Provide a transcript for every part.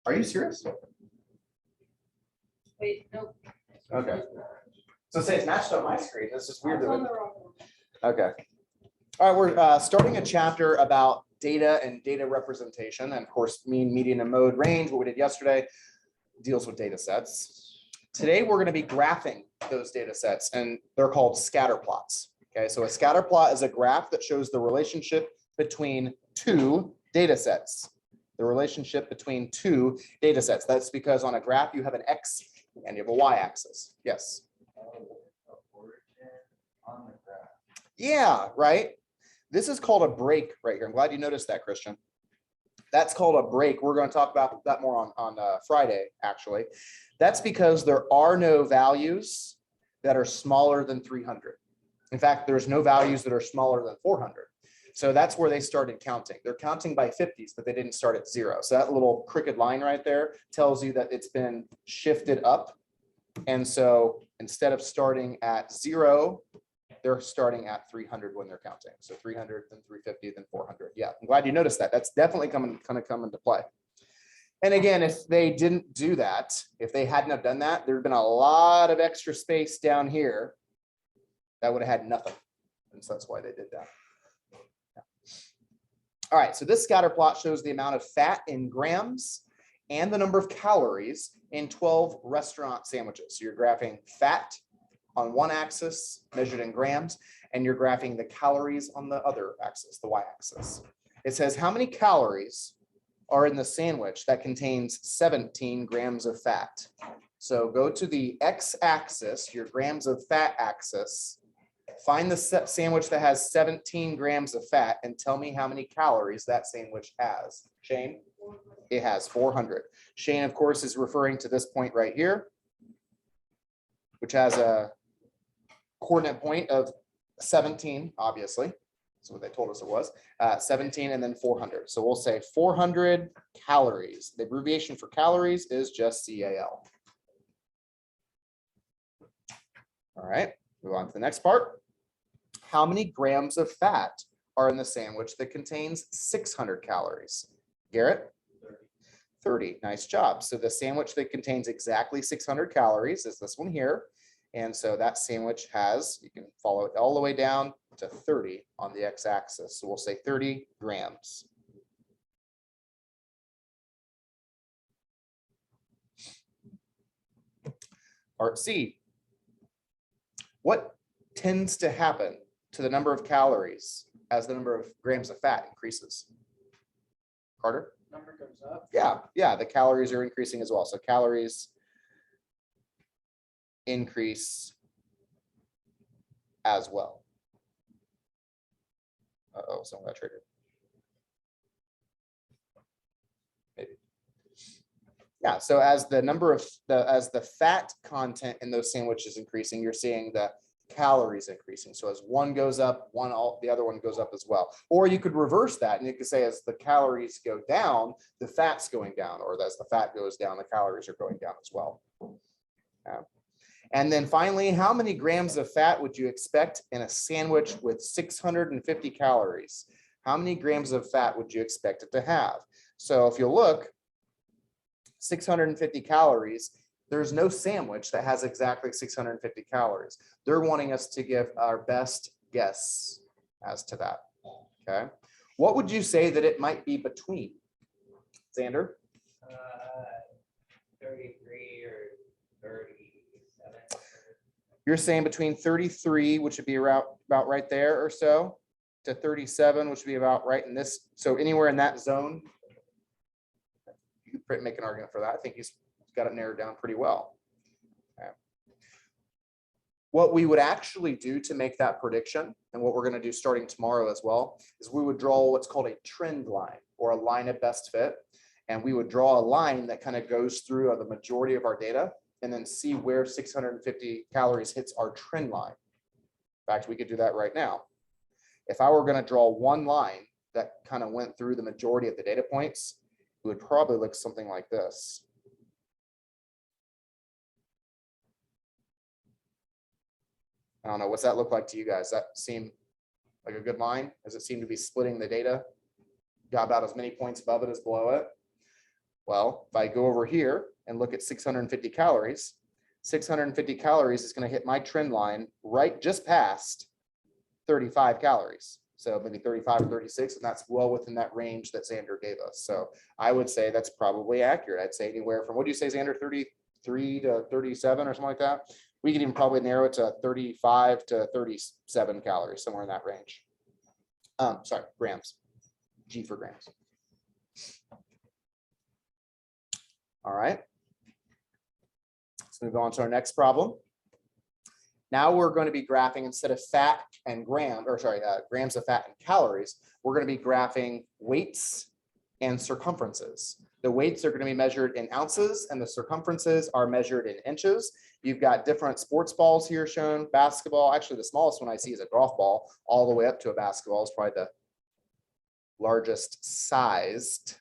Are you serious? Wait, nope. Okay. So say it's matched on my screen. This is weird. It's on the wrong one. Okay. All right, we're starting a chapter about data and data representation, and of course, mean, median, and mode range. What we did yesterday deals with data sets. Today, we're going to be graphing those data sets, and they're called scatter plots. Okay, so a scatter plot is a graph that shows the relationship between two data sets. The relationship between two data sets. That's because on a graph, you have an X and you have a Y axis. Yes. Yeah, right. This is called a break right here. I'm glad you noticed that, Christian. That's called a break. We're going to talk about that more on Friday, actually. That's because there are no values that are smaller than 300. In fact, there's no values that are smaller than 400. So that's where they started counting. They're counting by 50s, but they didn't start at 0. So that little crooked line right there tells you that it's been shifted up. And so instead of starting at 0, they're starting at 300 when they're counting. So 300, then 350, then 400. Yeah, I'm glad you noticed that. That's definitely going to come into play. And again, if they didn't do that, if they hadn't have done that, there'd been a lot of extra space down here that would have had nothing. And so that's why they did that. Yeah. All right, so this scatter plot shows the amount of fat in grams and the number of calories in 12 restaurant sandwiches. So you're graphing fat on one axis measured in grams, and you're graphing the calories on the other axis, the y-axis. It says how many calories are in the sandwich that contains 17 grams of fat. So go to the x-axis, your grams of fat axis, find the sandwich that has 17 grams of fat and tell me how many calories that sandwich has. Shane? It has 400. Shane, of course, is referring to this point right here, which has a coordinate point of 17, obviously. That's what they told us it was. 17 and then 400. So we'll say 400 calories. The abbreviation for calories is just CAL. All right, move on to the next part. How many grams of fat are in the sandwich that contains 600 calories? Garrett? 30. Nice job. So the sandwich that contains exactly 600 calories is this one here. And so that sandwich has, you can follow it all the way down to 30 on the x-axis. So we'll say 30 grams. Part C. What tends to happen to the number of calories as the number of grams of fat increases? Carter? Number goes up. Yeah, the calories are increasing as well. So calories increase as well. Uh-oh, someone got triggered. Maybe. Yeah, so as the number of as the fat content in those sandwiches increasing, you're seeing the calories increasing. So as one goes up, the other one goes up as well. Or you could reverse that and you could say as the calories go down, the fat's going down, or as the fat goes down, the calories are going down as well. Yeah. And then finally, how many grams of fat would you expect in a sandwich with 650 calories? How many grams of fat would you expect it to have? So if you look, 650 calories, there's no sandwich that has exactly 650 calories. They're wanting us to give our best guess as to that, okay? What would you say that it might be between? Xander? 33 or 37. You're saying between 33, which would be about right there or so, to 37, which would be about right in this. So anywhere in that zone, you could make an argument for that. I think he's got it narrowed down pretty well. Okay. What we would actually do to make that prediction, and what we're going to do starting tomorrow as well, is we would draw what's called a trend line or a line of best fit. And we would draw a line that kind of goes through the majority of our data and then see where 650 calories hits our trend line. In fact, we could do that right now. If I were going to draw one line that kind of went through the majority of the data points, it would probably look something like this. I don't know, what's that look like to you guys? Does that seem like a good line? Does it seem to be splitting the data got about as many points above it as below it. Well, if I go over here and look at 650 calories, 650 calories is going to hit my trend line right just past 35 calories. So maybe 35 or 36, and that's well within that range that Xander gave us. So I would say that's probably accurate. I'd say anywhere from, what do you say, Xander, 33 to 37 or something like that? We can even probably narrow it to 35 to 37 calories, somewhere in that range. Sorry, grams. G for grams. All right. Let's move on to our next problem. Now we're going to be graphing, instead of fat and grams of fat and calories, we're going to be graphing weights and circumferences. The weights are going to be measured in ounces and the circumferences are measured in inches. You've got different sports balls here shown, basketball. Actually, the smallest one I see is a golf ball, all the way up to a basketball is probably the largest sized,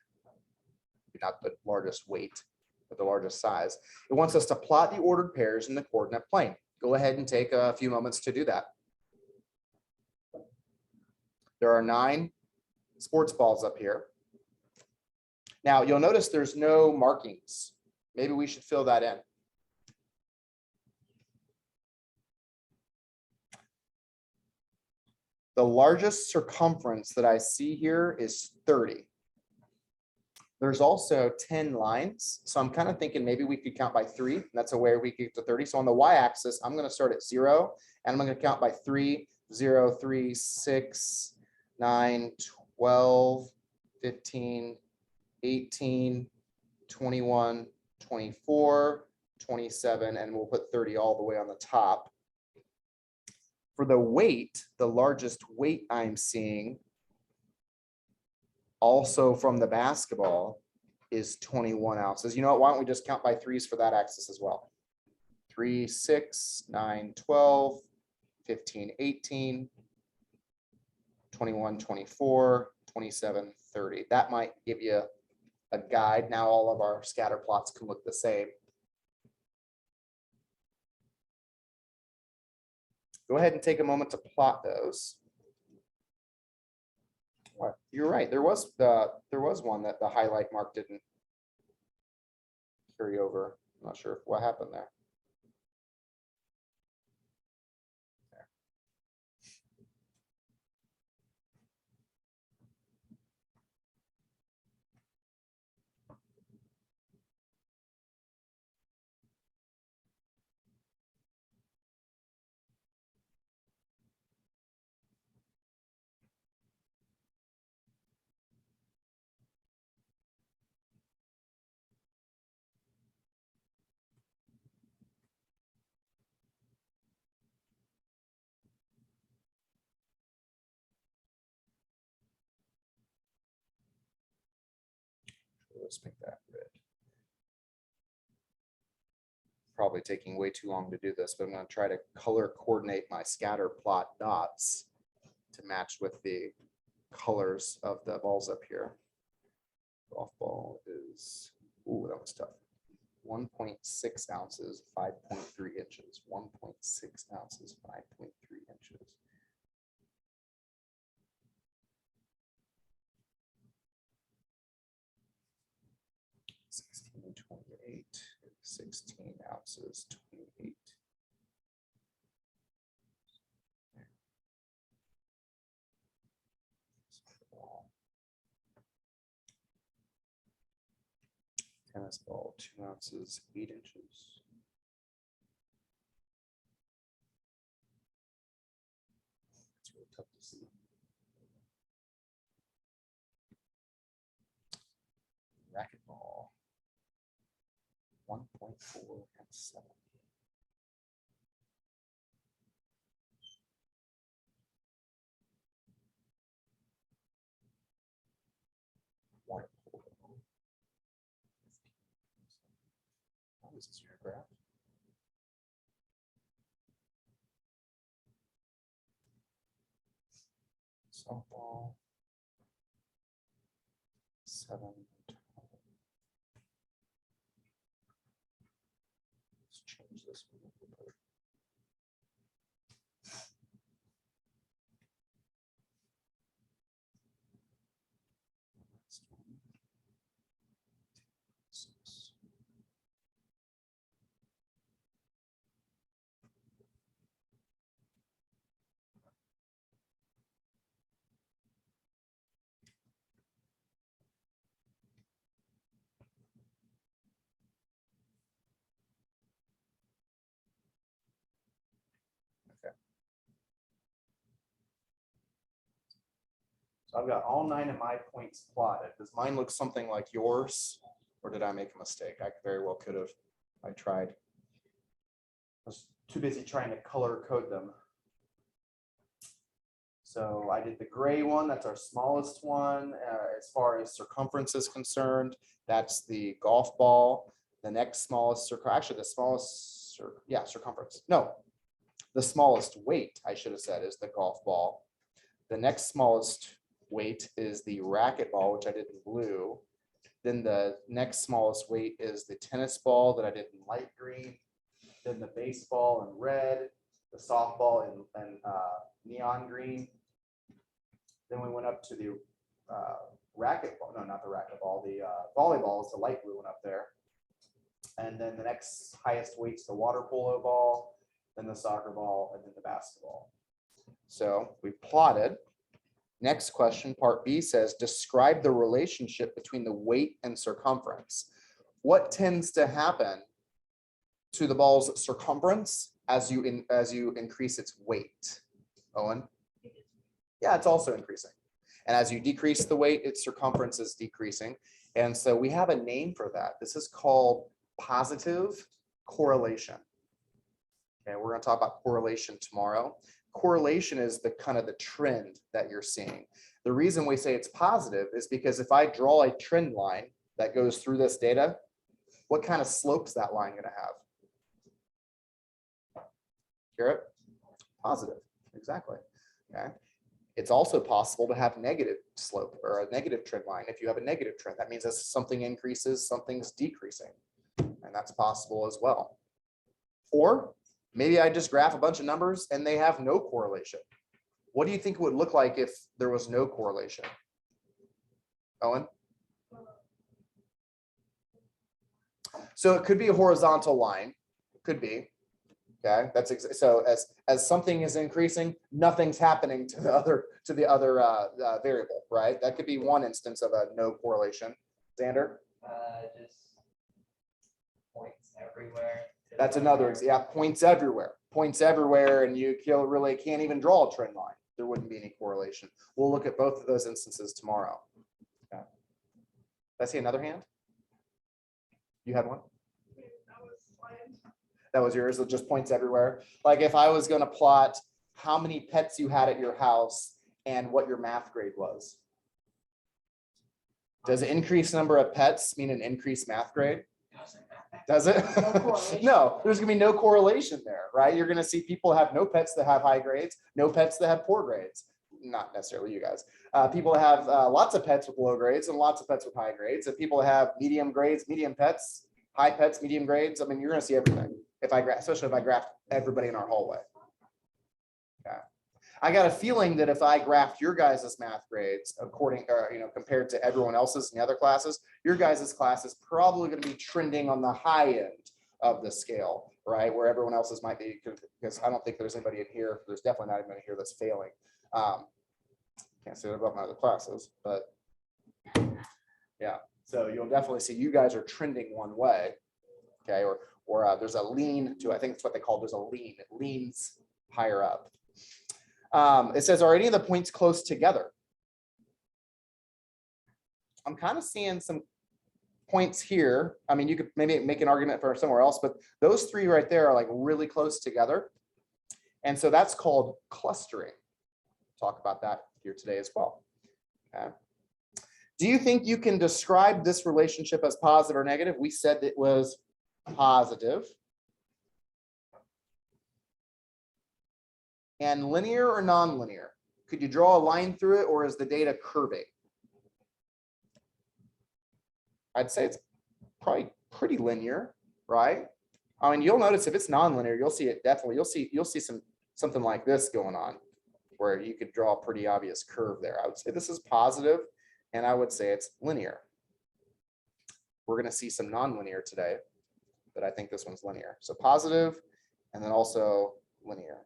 not the largest weight, but the largest size. It wants us to plot the ordered pairs in the coordinate plane. Go ahead and take a few moments to do that. There are 9 sports balls up here. Now you'll notice there's no markings. Maybe we should fill that in. The largest circumference that I see here is 30. There's also 10 lines. So I'm kind of thinking maybe we could count by 3. That's a way we could get to 30. So on the y-axis, I'm going to start at 0 and I'm going to count by 3, 0, 3, 6, 9, 12, 15, 18, 21, 24, 27, and we'll put 30 all the way on the top. For the weight, the largest weight I'm seeing also from the basketball is 21 ounces. You know what? Why don't we just count by 3s for that axis as well? 3, 6, 9, 12, 15, 18, 21, 24, 27, 30. That might give you a guide. Now all of our scatter plots can look the same. Go ahead and take a moment to plot those. You're right. There was one that the highlight mark didn't carry over. I'm not sure what happened there. Let's make that red. Probably taking way too long to do this, but I'm going to try to color coordinate my scatter plot dots to match with the colors of the balls up here. Golf ball is, ooh, that was tough. 1.6 ounces, 5.3 inches. 1.6 ounces, 5.3 inches. 28, 16 ounces, 28. Tennis ball, 2 ounces, 8 inches. It's really tough to see. Racquetball, 1.4 and 7. Water polo. How is this your graph? Softball, 7. Let's change this one. So I've got all 9 of my points plotted. Does mine look something like yours? Or did I make a mistake? I very well could have. I tried. I was too busy trying to color code them. So I did the gray one. That's our smallest one. As far as circumference is concerned, that's the golf ball. The next smallest, actually the smallest, circumference. No, the smallest weight, I should have said, is the golf ball. The next smallest weight is the racquetball, which I did in blue. Then the next smallest weight is the tennis ball that I did in light green. Then the baseball in red, the softball in neon green. Then we went up to the racquetball, no, not the racquetball, the volleyball is the light blue one up there. And then the next highest weight's the water polo ball, then the soccer ball, and then the basketball. So we plotted. Next question, part B says, describe the relationship between the weight and circumference. What tends to happen to the ball's circumference as you increase its weight? Owen? Yeah, it's also increasing. And as you decrease the weight, its circumference is decreasing. And so we have a name for that. This is called positive correlation. Okay, we're going to talk about correlation tomorrow. Correlation is the kind of the trend that you're seeing. The reason we say it's positive is because if I draw a trend line that goes through this data, what kind of slopes that line going to have? Garrett? Positive, exactly. Okay. It's also possible to have negative slope or a negative trend line. If you have a negative trend, that means as something increases, something's decreasing. And that's possible as well. Or maybe I just graph a bunch of numbers and they have no correlation. What do you think it would look like if there was no correlation? Owen? So it could be a horizontal line. It could be. Okay, that's so as something is increasing, nothing's happening to the other variable, right? That could be one instance of a no correlation. Xander? Just points everywhere. That's another, yeah, points everywhere, and you really can't even draw a trend line. There wouldn't be any correlation. We'll look at both of those instances tomorrow. Okay. Did I see another hand? You had one? That was yours, it just points everywhere. Like if I was going to plot how many pets you had at your house and what your math grade was. Does an increased number of pets mean an increased math grade? Does it? No, there's gonna be no correlation there, right? You're gonna see people have no pets that have high grades, no pets that have poor grades. Not necessarily you guys. People have lots of pets with low grades and lots of pets with high grades. And people have medium grades, medium pets, high pets, medium grades. I mean, you're gonna see everything. Especially if I graphed everybody in our hallway. Okay. I got a feeling that if I graphed your guys' math grades compared to everyone else's in the other classes, your guys' class is probably going to be trending on the high end of the scale, right? Where everyone else's might be, because I don't think there's anybody in here. There's definitely not anybody here that's failing. Can't say that about my other classes, but yeah. So you'll definitely see you guys are trending one way, okay? Or there's a lean to, I think it's what they call, there's a lean. It leans higher up. It says, are any of the points close together? I'm kind of seeing some points here. I mean, you could maybe make an argument for somewhere else, but those three right there are like really close together. And so that's called clustering. Talk about that here today as well. Okay. Do you think you can describe this relationship as positive or negative? We said it was positive. And linear or non-linear? Could you draw a line through it, or is the data curving? I'd say it's probably pretty linear, right? I mean, you'll notice if it's non-linear, you'll see it definitely. You'll see something like this going on, where you could draw a pretty obvious curve there. I would say this is positive, and I would say it's linear. We're going to see some non-linear today, but I think this one's linear. So positive, and then also linear.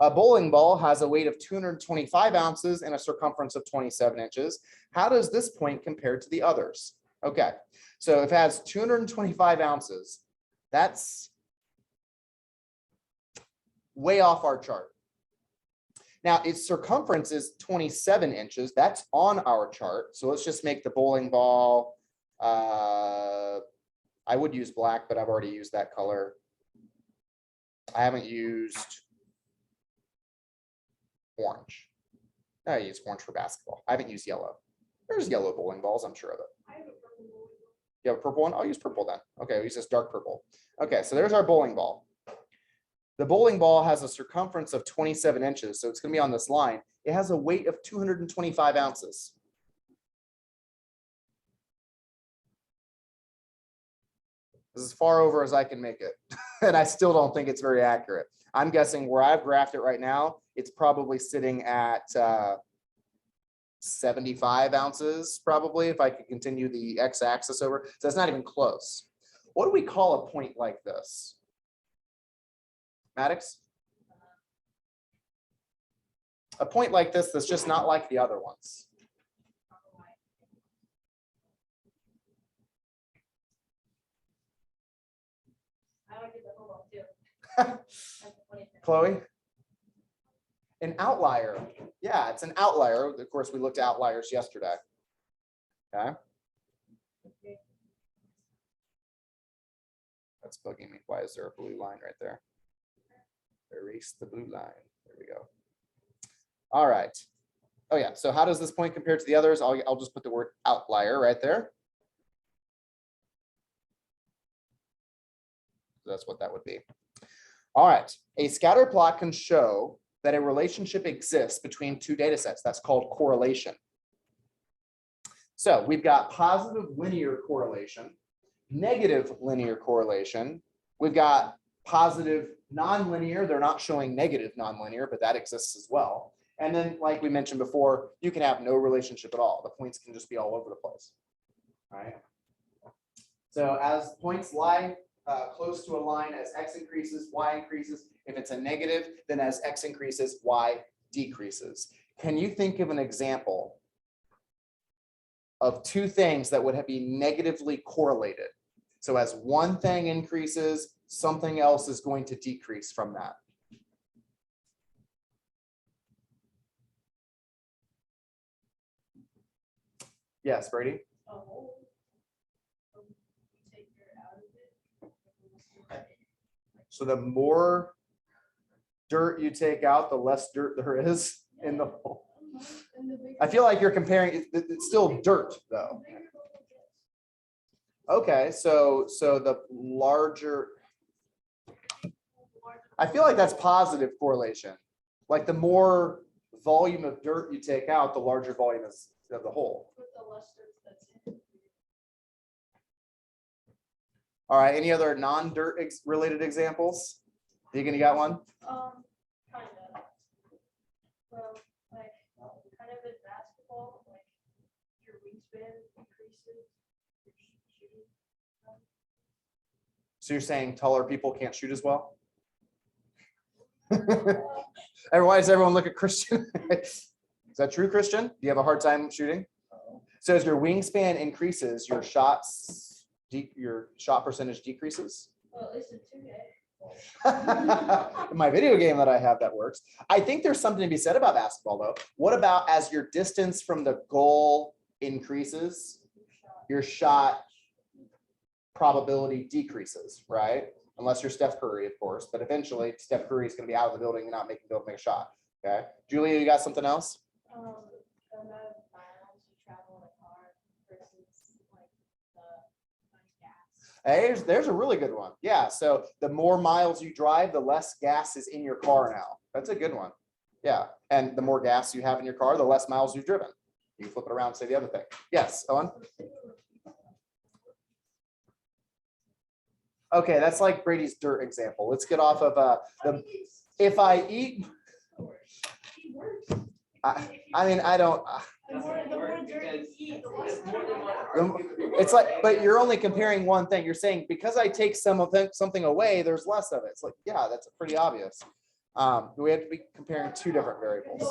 A bowling ball has a weight of 225 ounces and a circumference of 27 inches. How does this point compare to the others? Okay, so if it has 225 ounces, that's way off our chart. Now its circumference is 27 inches. That's on our chart. So let's just make the bowling ball. I would use black, but I've already used that color. I haven't used orange. I use orange for basketball. I haven't used yellow. There's yellow bowling balls, I'm sure of it. You have a purple one? I'll use purple then. Okay, I'll use this dark purple. Okay, so there's our bowling ball. The bowling ball has a circumference of 27 inches, so it's going to be on this line. It has a weight of 225 ounces. This is as far over as I can make it, and I still don't think it's very accurate. I'm guessing where I've graphed it right now, it's probably sitting at 75 ounces, probably, if I could continue the x-axis over. So it's not even close. What do we call a point like this? Maddox? A point like this that's just not like the other ones. Chloe? An outlier. Yeah, it's an outlier. Of course, we looked at outliers yesterday. Okay. That's bugging me. Why is there a blue line right there? Erase the blue line. There we go. All right. Oh yeah. So how does this point compare to the others? I'll just put the word outlier right there. That's what that would be. All right. A scatter plot can show that a relationship exists between two data sets. That's called correlation. So we've got positive linear correlation, negative linear correlation. We've got positive nonlinear. They're not showing negative nonlinear, but that exists as well. And then, like we mentioned before, you can have no relationship at all. The points can just be all over the place. All right. So as points lie close to a line, as x increases, y increases. If it's a negative, then as x increases, y decreases. Can you think of an example of two things that would be negatively correlated? So as one thing increases, something else is going to decrease from that. Yes, Brady? So the more dirt you take out, the less dirt there is in the hole. I feel like you're comparing, it's still dirt though. Okay, so the larger, I feel like that's positive correlation. Like the more volume of dirt you take out, the larger volume is of the hole. All right, any other non-dirt related examples? Deegan, you got one? Kind of. Well, like, kind of in basketball, like your wingspan increases. So you're saying taller people can't shoot as well? Why does everyone look at Christian? Is that true, Christian? Do you have a hard time shooting? So as your wingspan increases, your shot percentage decreases? Well, it's a 2-day. In my video game that I have, that works. I think there's something to be said about basketball though. What about as your distance from the goal increases, your shot probability decreases, right? Unless you're Steph Curry, of course, but eventually Steph Curry is going to be out of the building and not be able to make a shot. Okay. Julia, you got something else? The amount of miles you travel in a car versus like the gas. There's a really good one. Yeah. So the more miles you drive, the less gas is in your car now. That's a good one. Yeah. And the more gas you have in your car, the less miles you've driven. You can flip it around and say the other thing. Yes, Owen? Okay, that's like Brady's dirt example. Let's get off of if I eat. I mean, I don't. It's like, but you're only comparing one thing. You're saying because I take something away, there's less of it. It's like, yeah, that's pretty obvious. We have to be comparing two different variables.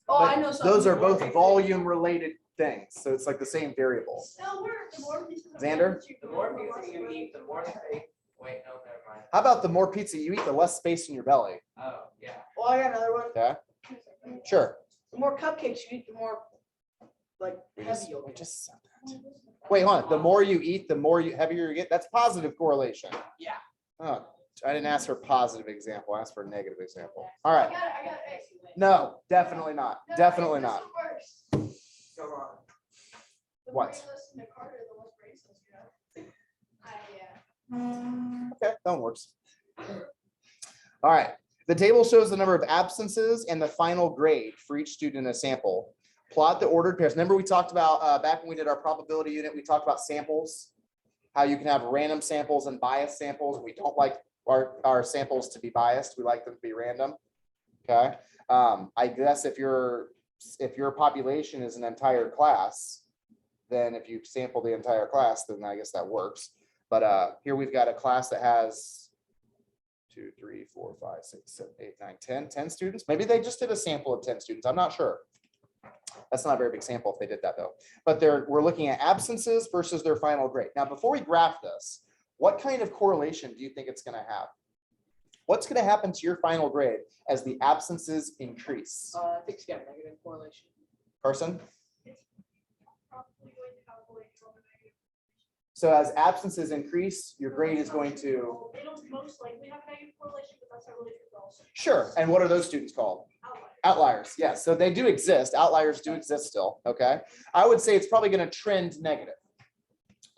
Oh, I know. Those are both volume related things. So it's like the same variable. Xander? The more music you eat, the more they. Wait, no, never mind. How about the more pizza you eat, the less space in your belly? Oh, yeah. Oh, I got another one. Okay, sure. The more cupcakes you eat, the more like We heavy just, you'll we get. just said that. Wait, hold on. The more you eat, the more you heavier you get. That's positive correlation. Yeah. Oh, I didn't ask for a positive example. I asked for a negative example. All right. I got it. No, definitely not. No, Definitely this not. one works. Come on. The more What? you listen to Carter, the less bracelets you have. Yeah. Okay, that one works. All right. The table shows the number of absences and the final grade for each student in a sample. Plot the ordered pairs. Remember we talked about back when we did our probability unit, we talked about samples, how you can have random samples and biased samples. We don't like our samples to be biased. We like them to be random. Okay. I guess if your population is an entire class, then if you sample the entire class, then I guess that works. But here we've got a class that has 2, 3, 4, 5, 6, 7, 8, 9, 10 students. Maybe they just did a sample of 10 students. I'm not sure. That's not a very big sample if they did that though. But we're looking at absences versus their final grade. Now, before we graph this, what kind of correlation do you think it's going to have? What's going to happen to your final grade as the absences increase? I think it's got a negative correlation. Carson? Probably going to calculate from the negative. So as absences increase, your grade is going to, They don't most likely have a negative correlation, but that's not really true also. sure. And what are those students called? Outliers. Outliers, yes. So they do exist. Outliers do exist still, okay? I would say it's probably going to trend negative.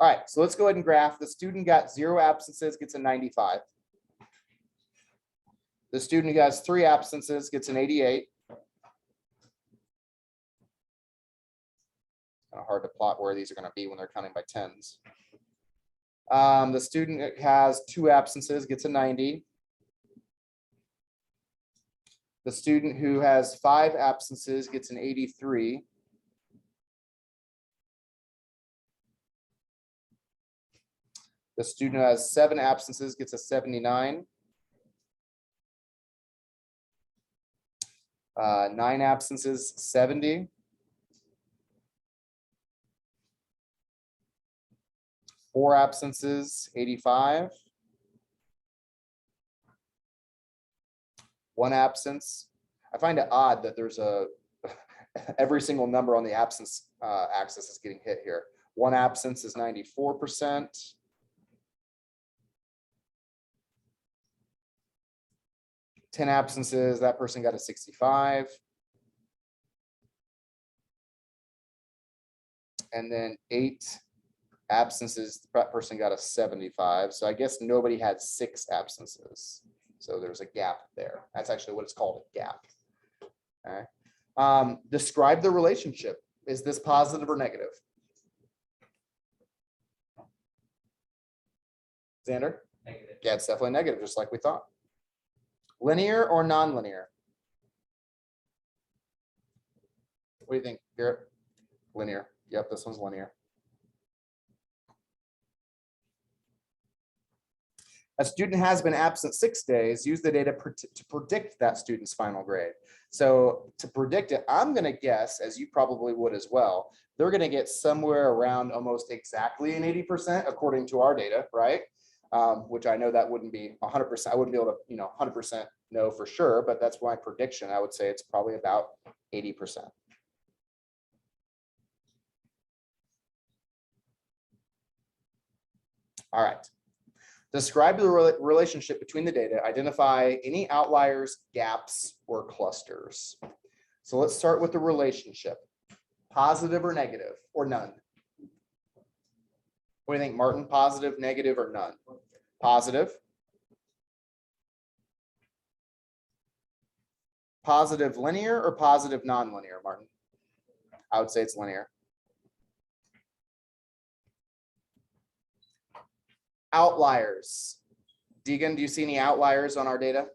All right, so let's go ahead and graph. The student got 0 absences, gets a 95. The student who has 3 absences gets an 88. Kind of hard to plot where these are going to be when they're counting by tens. The student that has 2 absences gets a 90. The student who has 5 absences gets an 83. The student who has 7 absences gets a 79. 9 absences, 70. 4 absences, 85. 1 absence. I find it odd that there's every single number on the absence axis is getting hit here. 1 absence is 94%. 10 absences, that person got a 65. And then 8 absences, that person got a 75. So I guess nobody had 6 absences. So there's a gap there. That's actually what it's called, a gap. Okay. Describe the relationship. Is this positive or negative? Xander? Negative. Yeah, it's definitely negative, just like we thought. Linear or non-linear? What do you think, Garrett? Linear. Yep, this one's linear. A student has been absent 6 days. Use the data to predict that student's final grade. So to predict it, I'm going to guess, as you probably would as well, they're going to get somewhere around almost exactly an 80% according to our data, right? Which I know that wouldn't be 100%. I wouldn't be able to, 100% know for sure, but that's my prediction. I would say it's probably about 80%. All right. Describe the relationship between the data. Identify any outliers, gaps, or clusters. So let's start with the relationship. Positive or negative, or none? What do you think, Martin? Positive, negative, or none? Positive. Positive linear or positive non-linear, Martin? I would say it's linear. Outliers. Deegan, do you see any outliers on our data?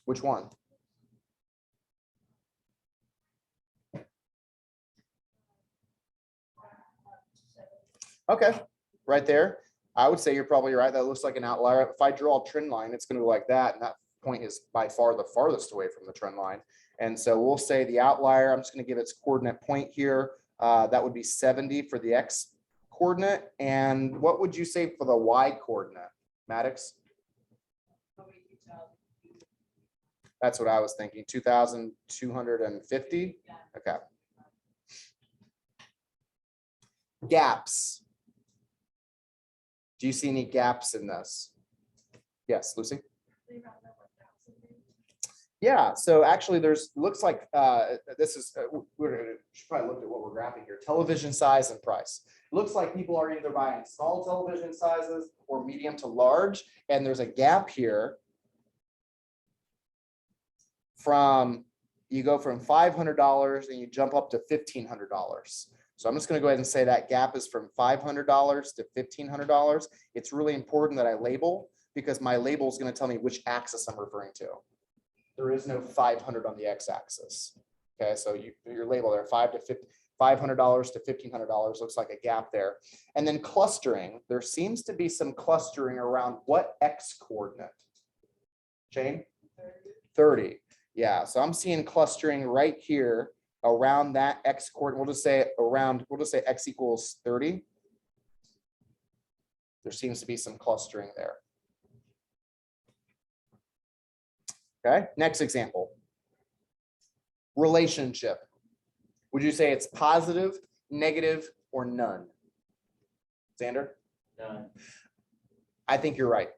Which one? Okay, right there. I would say you're probably right. That looks like an outlier. If I draw a trend line, it's going to go like that. And that point is by far the farthest away from the trend line. And so we'll say the outlier, I'm just going to give its coordinate point here. That would be 70 for the X coordinate, and what would you say for the y coordinate, Maddox? That's what I was thinking, 2,250. Okay. Gaps. Do you see any gaps in this? Yes, Lucy? Yeah, so actually there's, looks like this is, should probably look at what we're graphing here, television size and price. Looks like people are either buying small television sizes or medium to large, and there's a gap here from, you go from $500 and you jump up to $1,500. So I'm just going to go ahead and say that gap is from $500 to $1,500. It's really important that I label, because my label is going to tell me which axis I'm referring to. There is no 500 on the x-axis. Okay, so your label there, $500 to $1,500 looks like a gap there. And then clustering, there seems to be some clustering around what x coordinate? Jane? 30. Yeah, so I'm seeing clustering right here around that x coordinate. We'll just say x equals 30. There seems to be some clustering there. Okay, next example. Relationship. Would you say it's positive, negative, or none? Xander? None. I think you're right.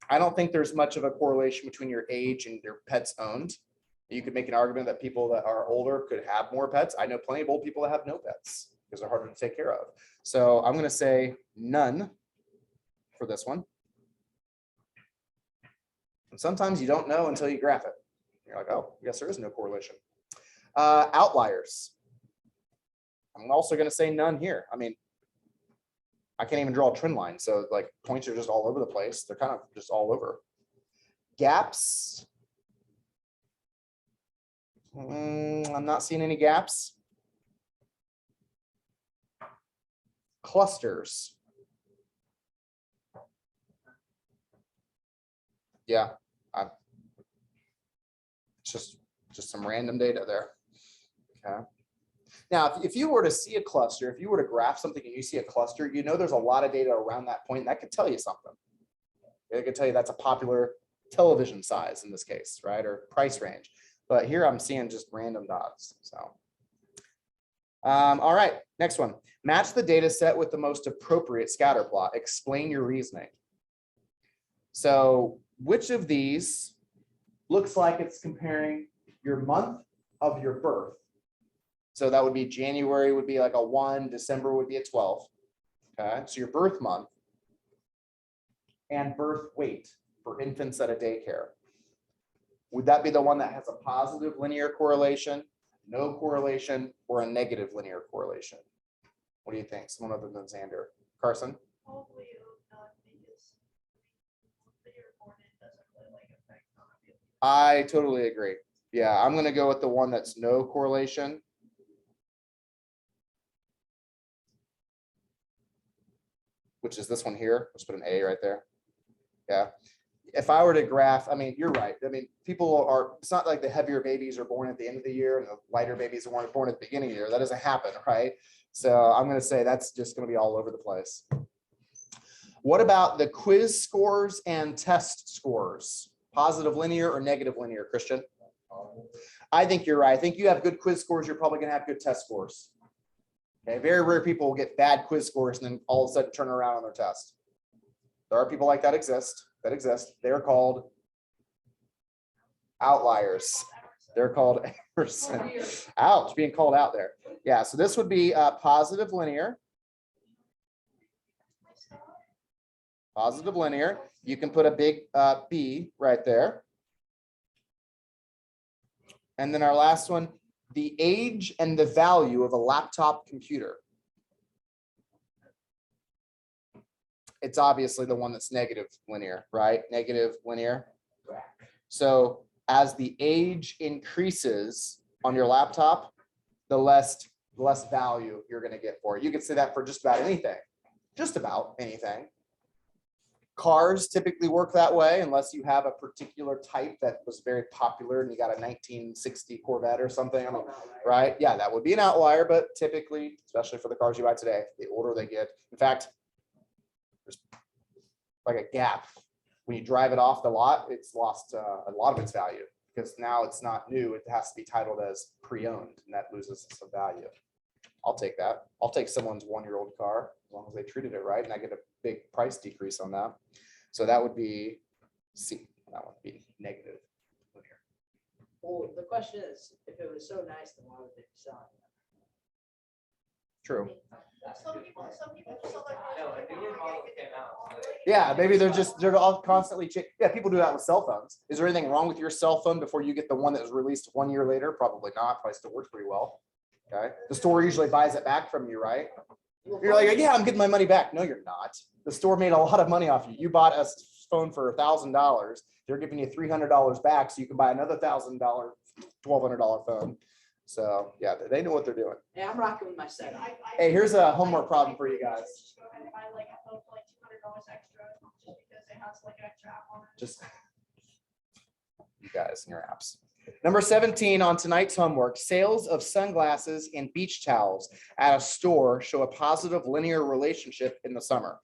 I don't think there's much of a correlation between your age and your pets owned. You could make an argument that people that are older could have more pets. I know plenty of old people that have no pets because they're harder to take care of. So I'm going to say none for this one. And sometimes you don't know until you graph it. You're like, oh, I guess there is no correlation. Outliers. I'm also going to say none here. I mean, I can't even draw a trend line. So like points are just all over the place. They're kind of just all over. Gaps. I'm not seeing any gaps. Clusters. Yeah, it's just some random data there. Okay. Now, if you were to see a cluster, if you were to graph something and you see a cluster, you know there's a lot of data around that point. That could tell you something. It could tell you that's a popular television size in this case, right? Or price range. But here I'm seeing just random dots. So, all right, next one. Match the data set with the most appropriate scatter plot. Explain your reasoning. So which of these looks like it's comparing your month of your birth? So that would be January would be like a 1, December would be a 12. Okay, so your birth month and birth weight for infants at a daycare. Would that be the one that has a positive linear correlation, no correlation, or a negative linear correlation? What do you think? Someone other than Xander. Carson? Probably not, because linear coordinate doesn't really like affect on it. I totally agree. Yeah, I'm going to go with the one that's no correlation. Which is this one here. Let's put an A right there. Yeah. If I were to graph, I mean, you're right. I mean, people are, it's not like the heavier babies are born at the end of the year and the lighter babies are born at the beginning of the year. That doesn't happen, right? So I'm going to say that's just going to be all over the place. What about the quiz scores and test scores? Positive linear or negative linear, Christian? I think you're right. I think you have good quiz scores. You're probably going to have good test scores. Okay, very rare people will get bad quiz scores and then all of a sudden turn around on their test. There are people like that exist. They're called outliers. They're called Emerson. Ouch, being called out there. Yeah, so this would be positive linear. Positive linear. You can put a big B right there. And then our last one, the age and the value of a laptop computer. It's obviously the one that's negative linear, right? Negative linear. So as the age increases on your laptop, the less value you're going to get for it. You can say that for just about anything. Just about anything. Cars typically work that way unless you have a particular type that was very popular and you got a 1960 Corvette or something. I mean, right? Yeah, that would be an outlier, but typically, especially for the cars you buy today, the older they get. In fact, there's like a gap. When you drive it off the lot, it's lost a lot of its value because now it's not new. It has to be titled as pre-owned and that loses some value. I'll take that. I'll take someone's 1-year-old car as long as they treated it right and I get a big price decrease on that. So that would be C. That would be negative. Well, the question is, if it was so nice, then why would they be selling it? True. That's a Some good people, point. some people sell their. No, cars a for newer $100, model they get came out, it so for they- Yeah, maybe they're all constantly yeah, people do that with cell phones. Is there anything wrong with your cell phone before you get the one that was released 1 year later? Probably not. Probably still works pretty well. Okay. The store usually buys it back from you, right? You're like, yeah, I'm getting my money back. No, you're not. The store made a lot of money off you. You bought a phone for $1,000. They're giving you $300 back so you can buy another $1,000, $1,200 phone. So yeah, they know what they're doing. Yeah, I'm rocking with my set. Hey, here's a homework problem for you guys. Just go ahead and buy like a phone for like $200 extra, just because it has like an extra app on it. Just you guys and your apps. Number 17 on tonight's homework, sales of sunglasses and beach towels at a store show a positive linear relationship in the summer.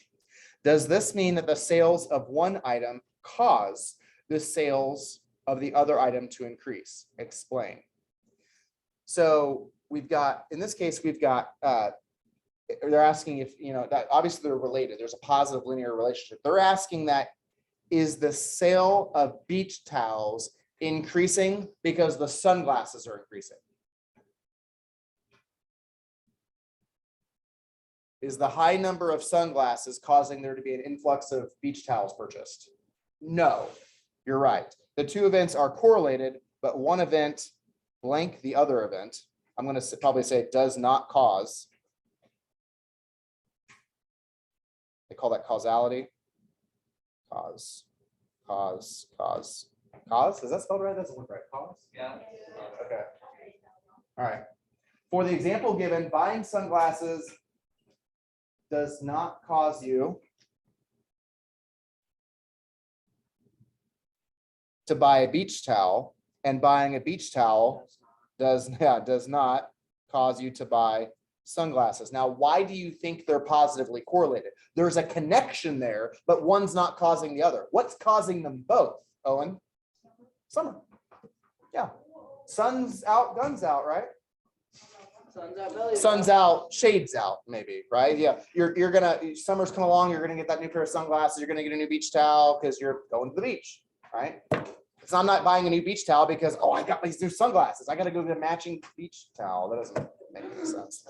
Does this mean that the sales of one item cause the sales of the other item to increase? Explain. So we've got, in this case, we've got, they're asking if, that obviously they're related. There's a positive linear relationship. They're asking that, is the sale of beach towels increasing because the sunglasses are increasing? Is the high number of sunglasses causing there to be an influx of beach towels purchased? No, you're right. The two events are correlated, but one event blank the other event. I'm going to probably say does not cause. They call that causality. Cause. Is that spelled right? That doesn't look right. Cause? Yeah. Okay. All right. For the example given, buying sunglasses does not cause you to buy a beach towel, and buying a beach towel does not cause you to buy sunglasses. Now, why do you think they're positively correlated? There's a connection there, but one's not causing the other. What's causing them both, Owen? Summer. Yeah. Sun's out, guns out, right? Sun's out, belly's Sun's out, shades out, maybe, right? Yeah, you're gonna, summer's come along, you're gonna get that new pair of sunglasses, you're gonna get a new beach towel because you're going to the beach, right? So I'm not buying a new beach towel because, oh, I got these new sunglasses. I gotta go get a matching beach towel. That doesn't make any sense.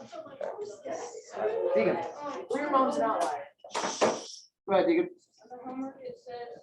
Deegan, Your mom's an outlier. go ahead, Deegan. The homework, it says